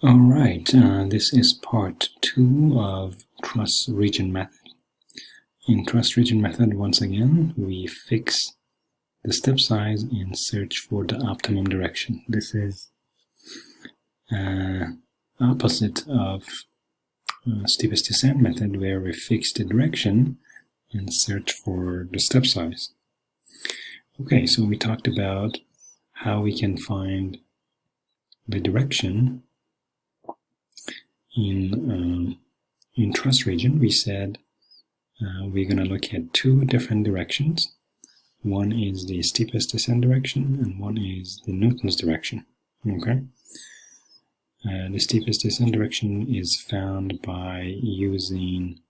All right, this is part 2 of Truss region method. In Truss region method, once again, we fix the step size and search for the optimum direction. This is opposite of steepest descent method, where we fix the direction and search for the step size. Okay, so we talked about how we can find the direction in Truss region. We said we're going to look at two different directions. One is the steepest descent direction, and one is the Newton's direction. Okay. The steepest descent direction is found by using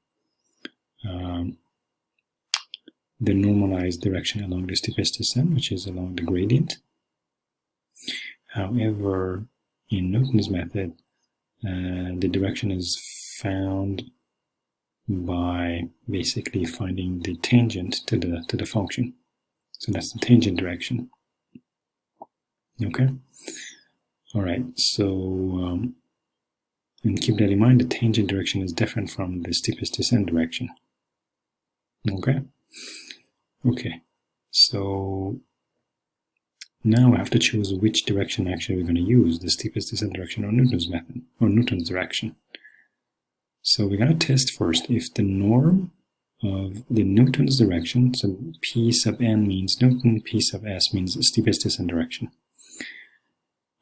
the normalized direction along the steepest descent, which is along the gradient. However, in Newton's method, the direction is found by basically finding the tangent to the function. So that's the tangent direction. Okay. All right. So and keep that in mind. The tangent direction is different from the steepest descent direction. Okay. Okay. So now I have to choose which direction actually we're going to use, the steepest descent direction or Newton's method, or Newton's direction. So we're going to test first if the norm of the Newton's direction, so P sub n means Newton, P sub s means the steepest descent direction.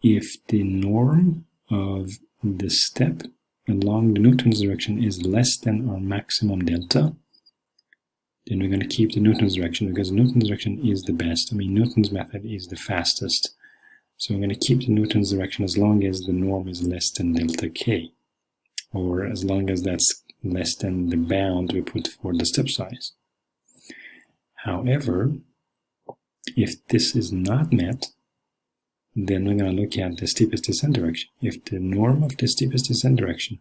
If the norm of the step along the Newton's direction is less than our maximum delta, then we're going to keep the Newton's direction, because Newton's direction is the best. I mean, Newton's method is the fastest. So we're going to keep the Newton's direction as long as the norm is less than delta k, or as long as that's less than the bound we put for the step size. However, if this is not met, then we're going to look at the steepest descent direction. If the norm of the steepest descent direction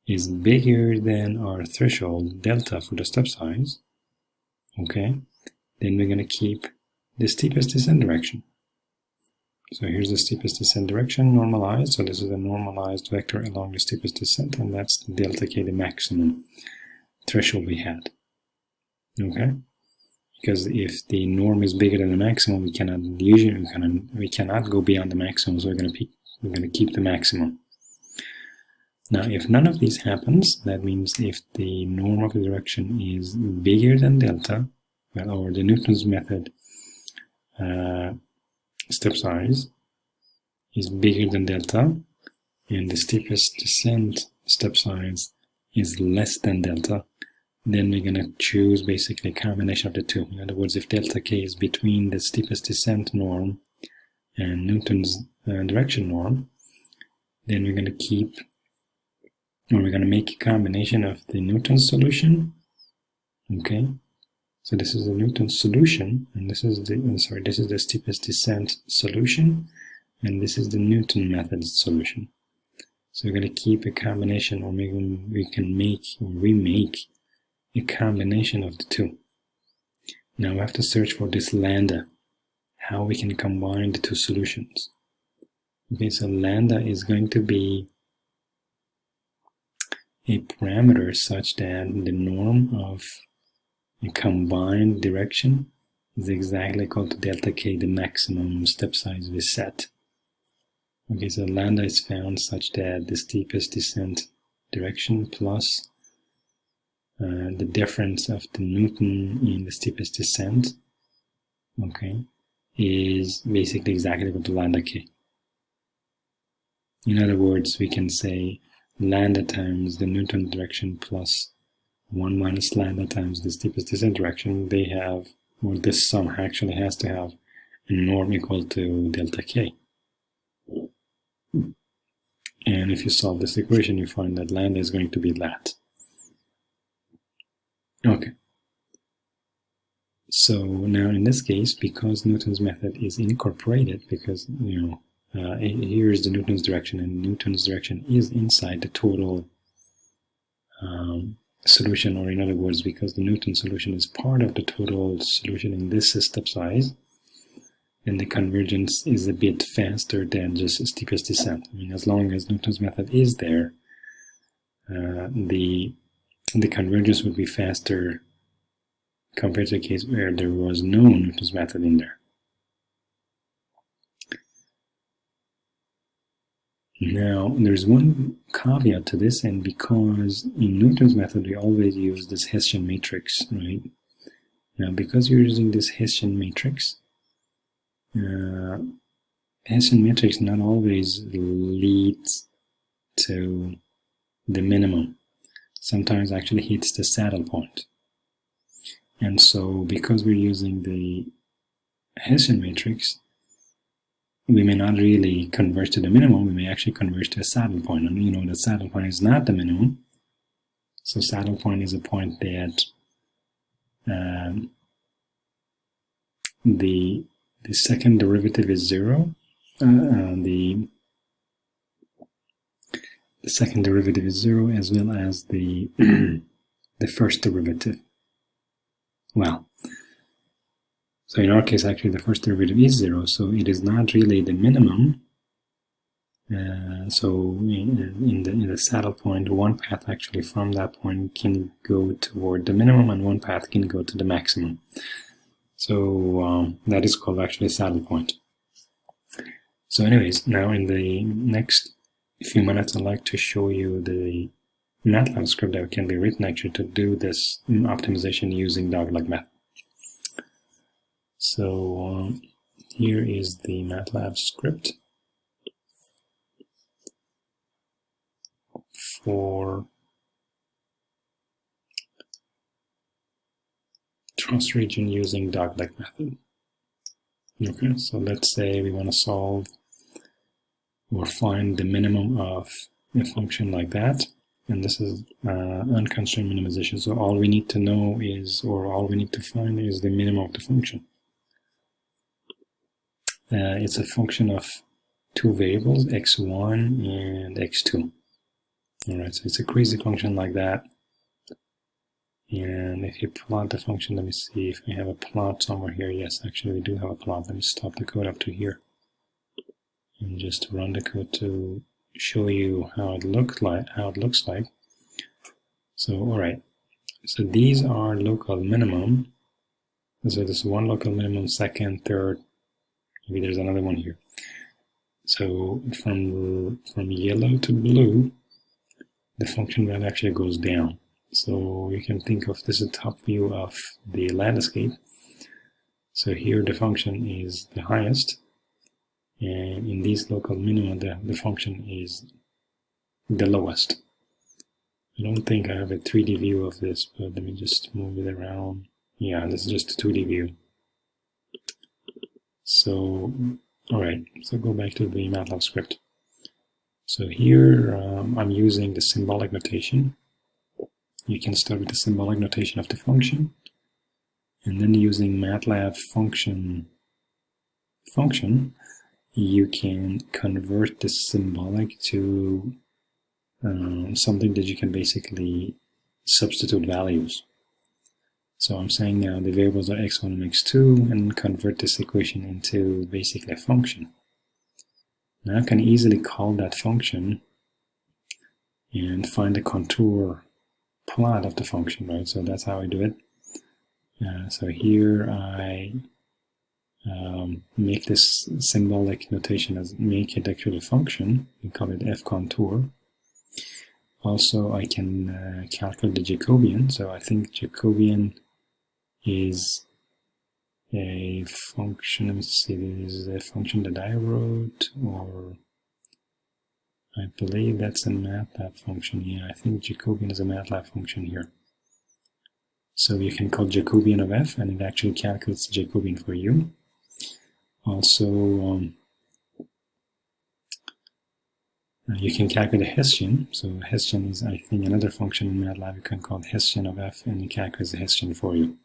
is bigger than our threshold delta for the step size, okay, then we're going to keep the steepest descent direction. So here's the steepest descent direction normalized. So this is a normalized vector along the steepest descent, and that's delta k, the maximum threshold we had. Okay, because if the norm is bigger than the maximum, we cannot go beyond the maximum. So we're going to keep the maximum. Now, if none of these happens, that means if the norm of the direction is bigger than delta, well, or the Newton's method step size is bigger than delta, and the steepest descent step size is less than delta, then we're going to choose basically a combination of the two. In other words, if delta k is between the steepest descent norm and Newton's direction norm, then we're going to keep, or we're going to make a combination of the Newton's solution. Okay, so this is the Newton's solution, and this is the this is the steepest descent solution, and this is the Newton method solution. So we're going to keep a combination, or maybe we can remake a combination of the two. Now we have to search for this lambda, how we can combine the two solutions. Okay, so lambda is going to be a parameter such that the norm of a combined direction is exactly equal to delta k, the maximum step size we set. Okay, so lambda is found such that the steepest descent direction plus the difference of the Newton in the steepest descent, okay, is basically exactly equal to lambda k. In other words, we can say lambda times the Newton direction plus 1 minus lambda times the steepest descent direction, they have, or this sum actually has to have a norm equal to delta k. And if you solve this equation, you find that lambda is going to be that. Okay. So now in this case, because Newton's method is incorporated, because, here's the Newton's direction, and Newton's direction is inside the total solution, or in other words, because the Newton solution is part of the total solution in this step size, then the convergence is a bit faster than just steepest descent. I mean, as long as Newton's method is there, the convergence would be faster compared to a case where there was no Newton's method in there. Now, there's one caveat to this, and because in Newton's method we always use this Hessian matrix, right? Now, because you're using this Hessian matrix, Hessian matrix not always leads to the minimum. Sometimes actually hits the saddle point. And so, because we're using the Hessian matrix, we may not really converge to the minimum, we may actually converge to a saddle point. And you know that saddle point is not the minimum. So saddle point is a point that the second derivative is 0. The second derivative is 0, as well as the the first derivative. Well, so in our case, actually, the first derivative is 0, so it is not really the minimum. So in the saddle point, one path actually from that point can go toward the minimum, and one path can go to the maximum. So that is called actually saddle point. So anyways, now in the next few minutes, I'd like to show you the Matlab script that can be written actually to do this optimization using dogleg method. So here is the Matlab script for Truss region using dogleg method. Okay, so let's say we want to solve or find the minimum of a function like that, and this is unconstrained minimization. So all we need to know is, or all we need to find is the minimum of the function. It's a function of two variables, x1 and x2. Alright, so it's a crazy function like that. And if you plot the function, let me see if we have a plot somewhere here. Yes, actually we do have a plot. Let me stop the code up to here and just run the code to show you how it looks like. So alright, so these are local minimum. So this is one local minimum, second, third. Maybe there's another one here. So from yellow to blue, the function value actually goes down. So you can think of this as a top view of the landscape. So here the function is the highest, and in these local minima the function is the lowest. I don't think I have a 3D view of this, but let me just move it around. Yeah, this is just a 2D view. So, alright, so go back to the Matlab script. So here I'm using the symbolic notation. You can start with the symbolic notation of the function, and then using Matlab function, you can convert the symbolic to something that you can basically substitute values. So I'm saying now the variables are x1 and x2, and convert this equation into basically a function. Now I can easily call that function and find the contour plot of the function, right? So that's how I do it. So here I make this symbolic notation as make it actually a function. We call it f contour. Also, I can calculate the Jacobian. So I think Jacobian is a function. Let me see. This is a function that I wrote, or I believe that's a Matlab function. Yeah, I think Jacobian is a Matlab function here. So you can call Jacobian of f, and it actually calculates the Jacobian for you. Also, you can calculate a Hessian. So Hessian is, I think, another function in Matlab. You can call Hessian of f, and it calculates the Hessian for you.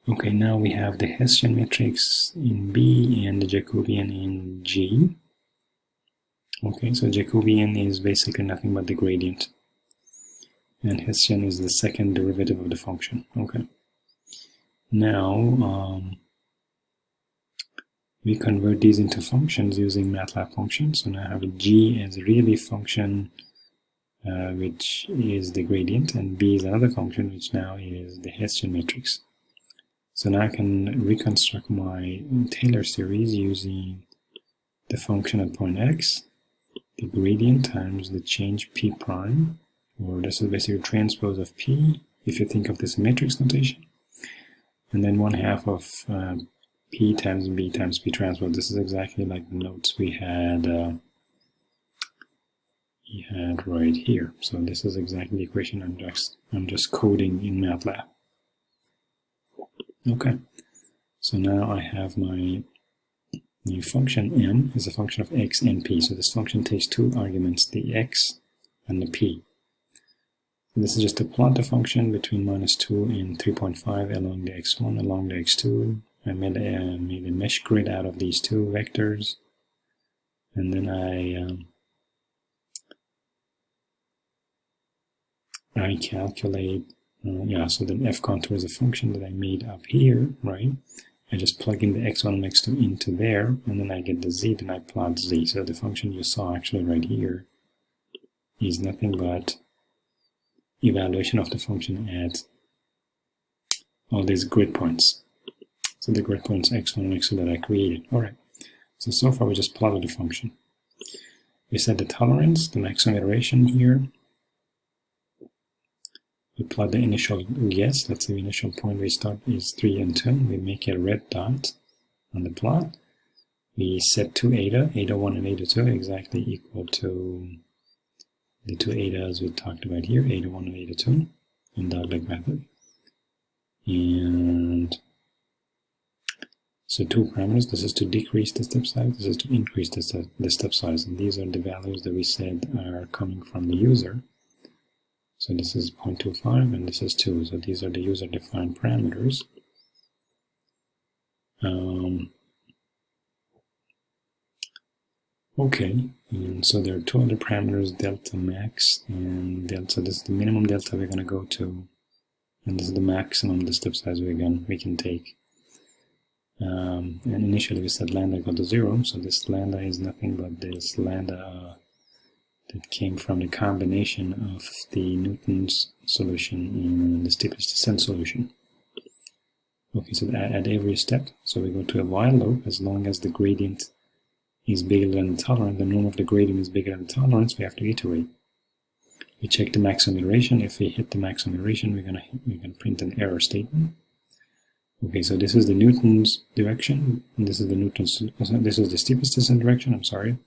Okay, now we have the Hessian matrix in B and the Jacobian in G. Okay, so Jacobian is basically nothing but the gradient, and Hessian is the second derivative of the function. Okay. Now we convert these into functions using Matlab functions. So now I have a g as a really function, which is the gradient, and b is another function, which now is the Hessian matrix. So now I can reconstruct my Taylor series using the function at point x, the gradient times the change p prime, or this is basically a transpose of p, if you think of this matrix notation, and then 1/2 of p times b times p transpose. This is exactly like the notes we had right here. So this is exactly the equation I'm just coding in Matlab. Okay, so now I have my new function m is a function of x and p. So this function takes two arguments, the x and the p. So this is just to plot the function between -2 and 3.5 along the x1, along the x2. I made a mesh grid out of these two vectors, and then I calculate, so the f contour is a function that I made up here, right? I just plug in the x1 and x2 into there, and then I get the z, then I plot z. So the function you saw actually right here is nothing but evaluation of the function at all these grid points. So the grid points x1 and x2 that I created. Alright, so far we just plotted the function. We set the tolerance, the maximum iteration here. We plot the initial guess. Let's say the initial point we start is 3 and 2. We make a red dot on the plot. We set two eta, eta1 and eta2, exactly equal to the two etas we talked about here, eta1 and eta2, in dogleg method. And so two parameters. This is to decrease the step size. This is to increase the step size. And these are the values that we said are coming from the user. So this is 0.25 and this is 2. So these are the user-defined parameters. Okay, and so there are two other parameters, delta max and delta. This is the minimum delta we're going to go to, and this is the maximum the step size we can take. And initially we said lambda equal to 0, so this lambda is nothing but this lambda that came from the combination of the Newton's solution and the steepest descent solution. Okay, so at every step, so we go to a while loop. As long as the gradient is bigger than the tolerance, the norm of the gradient is bigger than the tolerance, we have to iterate. We check the maximum iteration. If we hit the maximum iteration, we're gonna print an error statement. Okay, so this is the Newton's direction, and this is the steepest descent direction, I'm sorry.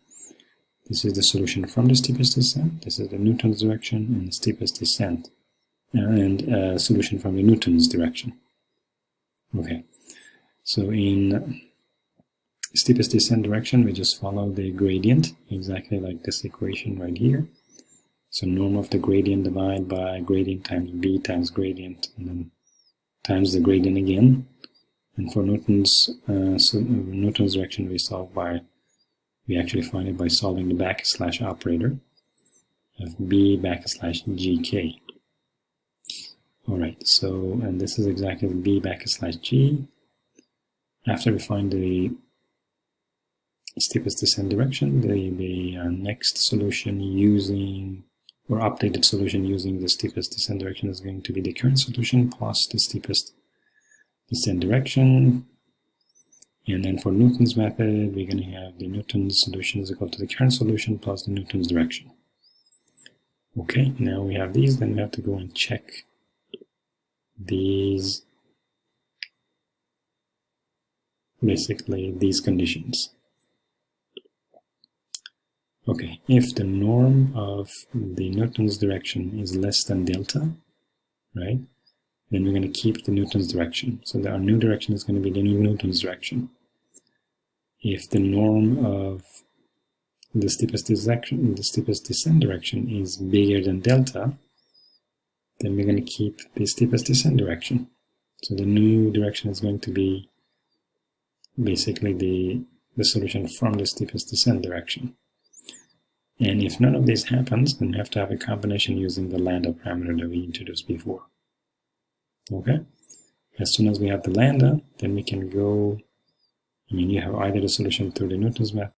This is the solution from the steepest descent. This is the Newton's direction and the steepest descent, and solution from the Newton's direction. Okay, so in steepest descent direction, we just follow the gradient, exactly like this equation right here. So norm of the gradient divided by gradient times b times gradient, and then times the gradient again. And for Newton's direction, we actually find it by solving the backslash operator of b backslash gk. Alright, so, and this is exactly the b backslash g. After we find the steepest descent direction, the next solution using, or updated solution using the steepest descent direction is going to be the current solution plus the steepest descent direction. And then for Newton's method, we're going to have the Newton's solution is equal to the current solution plus the Newton's direction. Okay, now we have these, then we have to go and check these, basically these conditions. Okay, if the norm of the Newton's direction is less than delta, right, then we're going to keep the Newton's direction. So our new direction is going to be the new Newton's direction. If the norm of the steepest descent direction is bigger than delta, then we're going to keep the steepest descent direction. So the new direction is going to be basically the solution from the steepest descent direction. And if none of this happens, then we have to have a combination using the lambda parameter that we introduced before. Okay? As soon as we have the lambda, then we can go, I mean, you have either the solution through the Newton's method